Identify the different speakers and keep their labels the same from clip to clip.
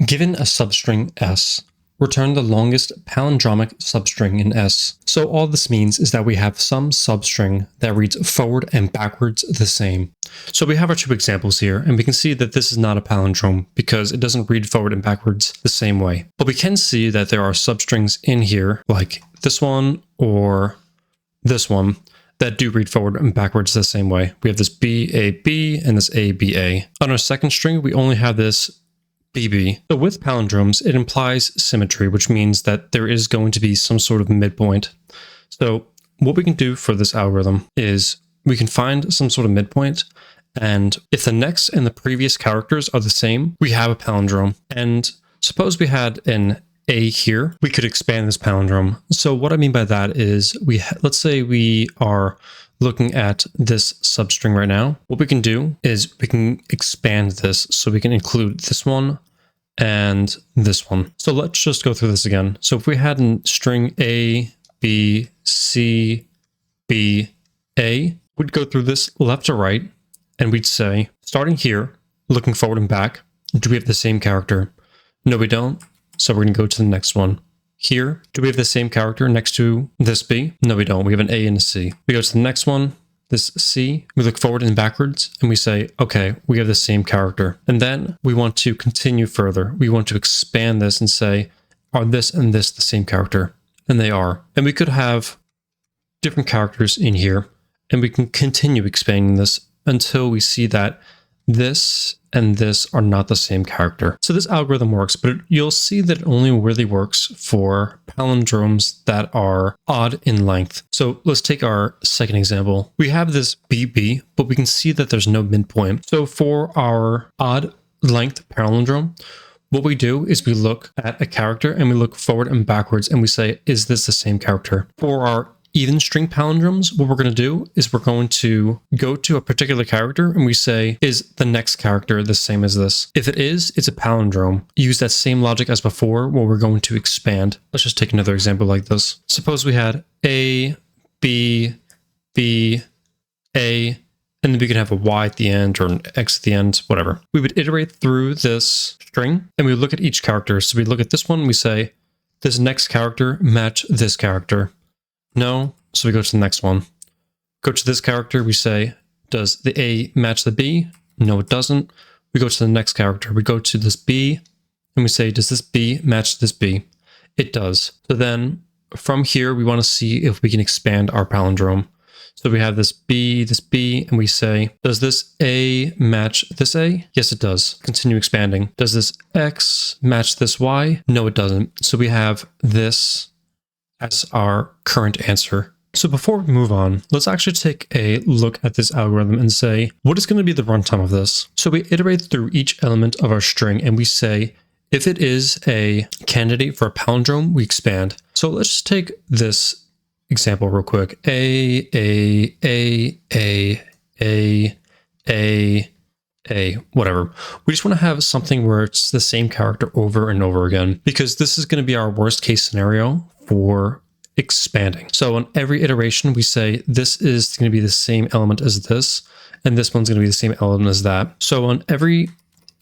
Speaker 1: Given a substring S, return the longest palindromic substring in S. So all this means is that we have some substring that reads forward and backwards the same. So we have our two examples here, and we can see that this is not a palindrome because it doesn't read forward and backwards the same way. But we can see that there are substrings in here, like this one or this one, that do read forward and backwards the same way. We have this BAB and this ABA. On our second string, we only have this BB. So with palindromes, it implies symmetry, which means that there is going to be some sort of midpoint. So what we can do for this algorithm is we can find some sort of midpoint, and if the next and the previous characters are the same, we have a palindrome. And suppose we had an A here, we could expand this palindrome. So what I mean by that is let's say we are looking at this substring right now. What we can do is we can expand this so we can include this one and this one. So let's just go through this again. So if we had a string A, B, C, B, A, we'd go through this left to right, and we'd say, starting here, looking forward and back, do we have the same character? No, we don't. So we're going to go to the next one. Here, do we have the same character next to this B? No, we don't. We have an A and a C. We go to the next one, this C. We look forward and backwards, and we say, okay, we have the same character. And then we want to continue further. We want to expand this and say, are this and this the same character? And they are. And we could have different characters in here, and we can continue expanding this until we see that this and this are not the same character. So this algorithm works, but you'll see that it only really works for palindromes that are odd in length. So let's take our second example. We have this BB, but we can see that there's no midpoint. So for our odd length palindrome, what we do is we look at a character and we look forward and backwards and we say, is this the same character? For our even string palindromes, what we're going to do is we're going to go to a particular character and we say, is the next character the same as this? If it is, it's a palindrome. Use that same logic as before where we're going to expand. Let's just take another example like this. Suppose we had A, B, B, A, and then we could have a Y at the end or an X at the end, whatever. We would iterate through this string and we would look at each character. So we look at this one and we say, does next character match this character? No, so we go to the next one. Go to this character, we say, does the A match the B? No, it doesn't. We go to the next character, we go to this B, and we say, does this B match this B? It does. So then from here, we want to see if we can expand our palindrome. So we have this B, and we say, does this A match this A? Yes, it does. Continue expanding. Does this X match this Y? No, it doesn't. So we have this as our current answer. So before we move on, let's actually take a look at this algorithm and say, what is going to be the runtime of this? So we iterate through each element of our string and we say, if it is a candidate for a palindrome, we expand. So let's just take this example real quick. Whatever. We just want to have something where it's the same character over and over again, because this is going to be our worst case scenario for expanding. So on every iteration, we say this is going to be the same element as this, and this one's going to be the same element as that. So on every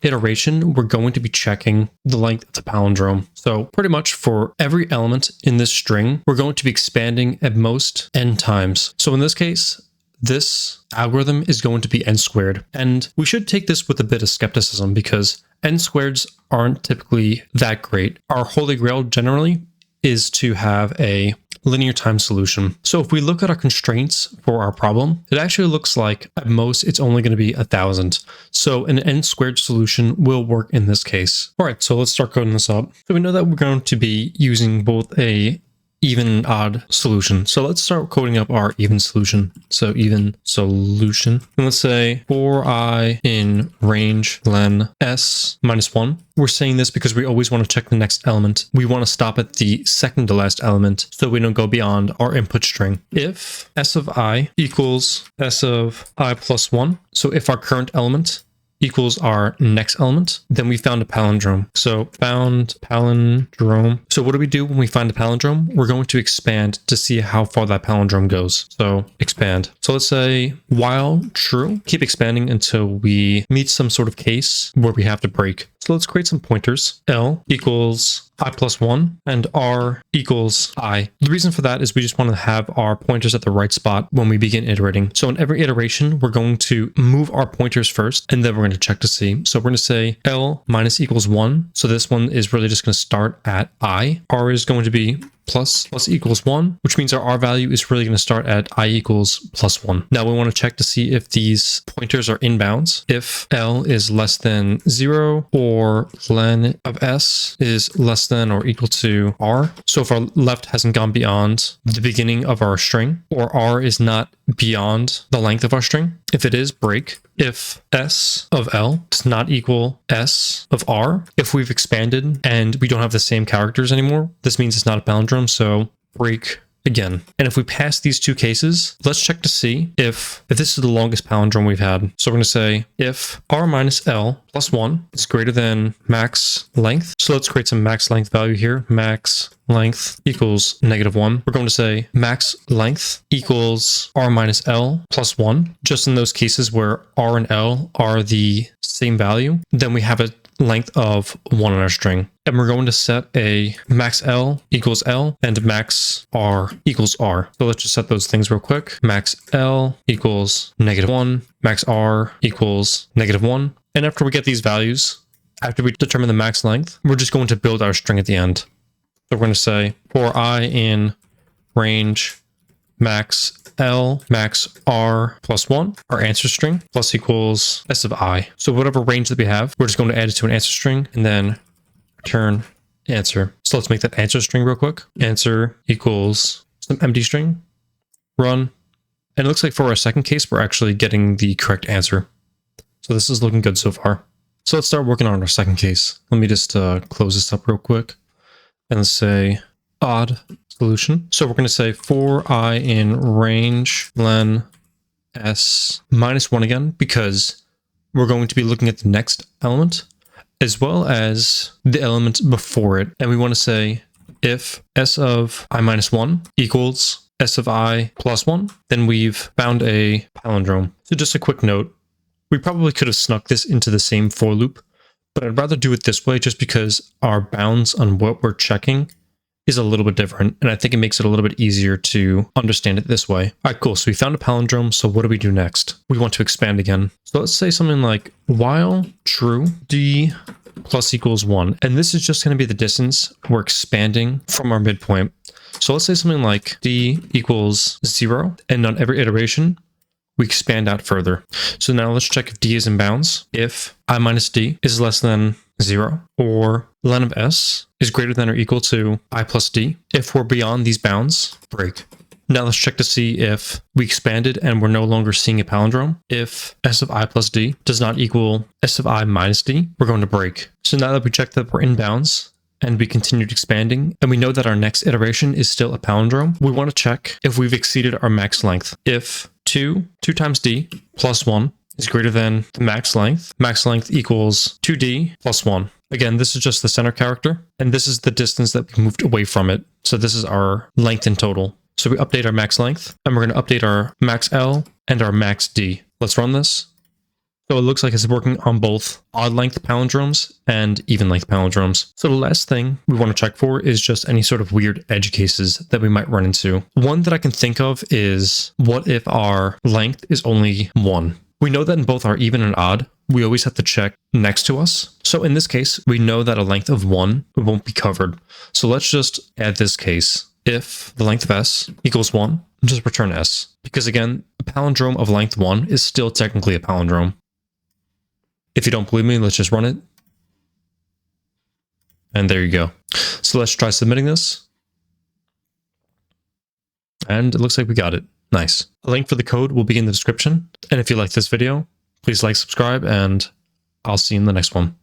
Speaker 1: iteration, we're going to be checking the length of the palindrome. So pretty much for every element in this string, we're going to be expanding at most n times. So in this case, this algorithm is going to be n squared. And we should take this with a bit of skepticism because n squareds aren't typically that great. Our holy grail generally is to have a linear time solution. So if we look at our constraints for our problem, it actually looks like at most it's only going to be 1,000. So an n squared solution will work in this case. All right, so let's start coding this up. So we know that we're going to be using both a even and odd solution. So let's start coding up our even solution. So even solution. And let's say for I in range len s minus 1. We're saying this because we always want to check the next element. We want to stop at the second to last element so we don't go beyond our input string. If s of I equals s of I plus 1. So if our current element equals our next element, then we found a palindrome. So found palindrome. So what do we do when we find a palindrome? We're going to expand to see how far that palindrome goes. So expand. So let's say while true, keep expanding until we meet some sort of case where we have to break. So let's create some pointers. L equals I plus 1 and R equals I. The reason for that is we just want to have our pointers at the right spot when we begin iterating. So in every iteration, we're going to move our pointers first, and then we're going to check to see. So we're going to say L minus equals 1. So this one is really just going to start at I. R is going to be plus equals 1, which means our R value is really going to start at I equals plus 1. Now we want to check to see if these pointers are in bounds. If L is less than 0 or len of S is less than or equal to R. So if our left hasn't gone beyond the beginning of our string, or R is not beyond the length of our string. If it is, break. If S of L does not equal S of R, if we've expanded and we don't have the same characters anymore, this means it's not a palindrome, so break again. And if we pass these two cases, let's check to see if this is the longest palindrome we've had. So we're going to say if R minus L plus 1 is greater than max length. So let's create some max length value here. Max length equals -1. We're going to say max length equals R minus L plus 1. Just in those cases where R and L are the same value, then we have a length of 1 on our string. And we're going to set a max L equals L and max R equals R. So let's just set those things real quick. Max L equals -1, max R equals -1. And after we get these values, after we determine the max length, we're just going to build our string at the end. So we're going to say for I in range max L max R plus 1, our answer string plus equals S of I. So whatever range that we have, we're just going to add it to an answer string and then return answer. So let's make that answer string real quick. Answer equals some empty string, run. And it looks like for our second case, we're actually getting the correct answer. So this is looking good so far. So let's start working on our second case. Let me just close this up real quick and let's say odd solution. So we're going to say for I in range len S -1 again, because we're going to be looking at the next element as well as the element before it. And we want to say if S of I -1 equals S of I plus 1, then we've found a palindrome. So just a quick note, we probably could have snuck this into the same for loop, but I'd rather do it this way just because our bounds on what we're checking is a little bit different, and I think it makes it a little bit easier to understand it this way. All right, cool. So we found a palindrome, so what do we do next? We want to expand again. So let's say something like while true, d plus equals 1. And this is just going to be the distance we're expanding from our midpoint. So let's say something like d equals 0, and on every iteration, we expand out further. So now let's check if d is in bounds. If I minus d is less than 0, or len of S is greater than or equal to I plus d. If we're beyond these bounds, break. Now let's check to see if we expanded and we're no longer seeing a palindrome. If S of I plus d does not equal S of I minus d, we're going to break. So now that we checked that we're in bounds and we continued expanding, and we know that our next iteration is still a palindrome, we want to check if we've exceeded our max length. If 2 times d plus 1 is greater than the max length equals 2d plus 1. Again, this is just the center character, and this is the distance that we moved away from it. So this is our length in total. So we update our max length, and we're going to update our max L and our max D. Let's run this. So it looks like it's working on both odd length palindromes and even length palindromes. So the last thing we want to check for is just any sort of weird edge cases that we might run into. One that I can think of is, what if our length is only 1? We know that in both our even and odd, we always have to check next to us. So in this case, we know that a length of 1 won't be covered. So let's just add this case. If the length of S equals 1, just return S. Because again, a palindrome of length 1 is still technically a palindrome. If you don't believe me, let's just run it. And there you go. So let's try submitting this. And it looks like we got it. Nice. A link for the code will be in the description. And if you like this video, please like, subscribe, and I'll see you in the next one.